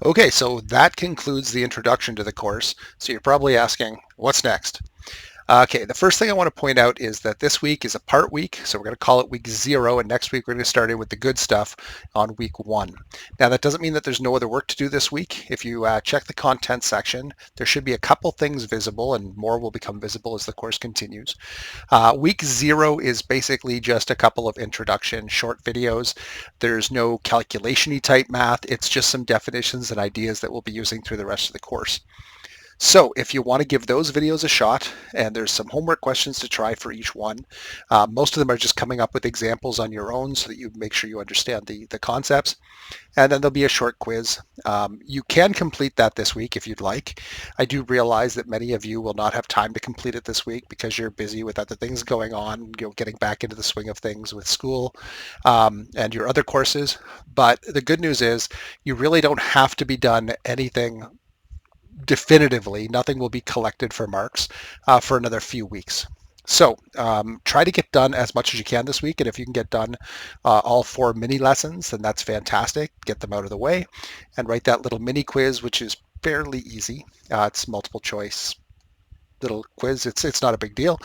Okay, so that concludes the introduction to the course. So you're probably asking, what's next? Okay, the first thing I want to point out is that this week is a part week, so we're going to call it week 0, and next week we're going to start in with the good stuff on week 1. Now, that doesn't mean that there's no other work to do this week. If you check the content section, there should be a couple things visible, and more will become visible as the course continues. Week 0 is basically just a couple of introduction short videos. There's no calculation-y type math. It's just some definitions and ideas that we'll be using through the rest of the course. So if you want to give those videos a shot, and there's some homework questions to try for each one, most of them are just coming up with examples on your own so that you make sure you understand the concepts. And then there'll be a short quiz. You can complete that this week if you'd like. I do realize that many of you will not have time to complete it this week because you're busy with other things going on, getting back into the swing of things with school and your other courses. But the good news is you really don't have to be done anything definitively. Nothing will be collected for marks for another few weeks. So try to get done as much as you can this week. And if you can get done all 4 mini lessons, then that's fantastic. Get them out of the way and write that little mini quiz, which is fairly easy. It's multiple choice little quiz. It's not a big deal.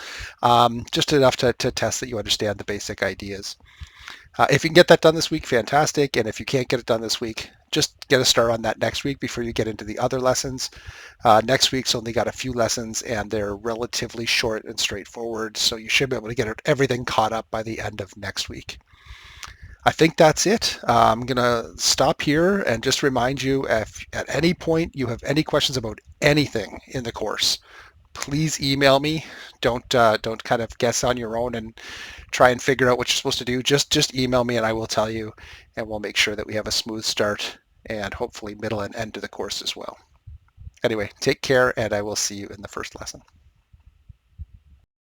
Just enough to test that you understand the basic ideas. If you can get that done this week, fantastic. And if you can't get it done this week, just get a start on that next week before you get into the other lessons. Next week's only got a few lessons and they're relatively short and straightforward. So you should be able to get everything caught up by the end of next week. I think that's it. I'm going to stop here and just remind you if at any point you have any questions about anything in the course, please email me. Don't kind of guess on your own and try and figure out what you're supposed to do. Just email me and I will tell you, and we'll make sure that we have a smooth start and hopefully middle and end to the course as well. Anyway, take care, and I will see you in the first lesson.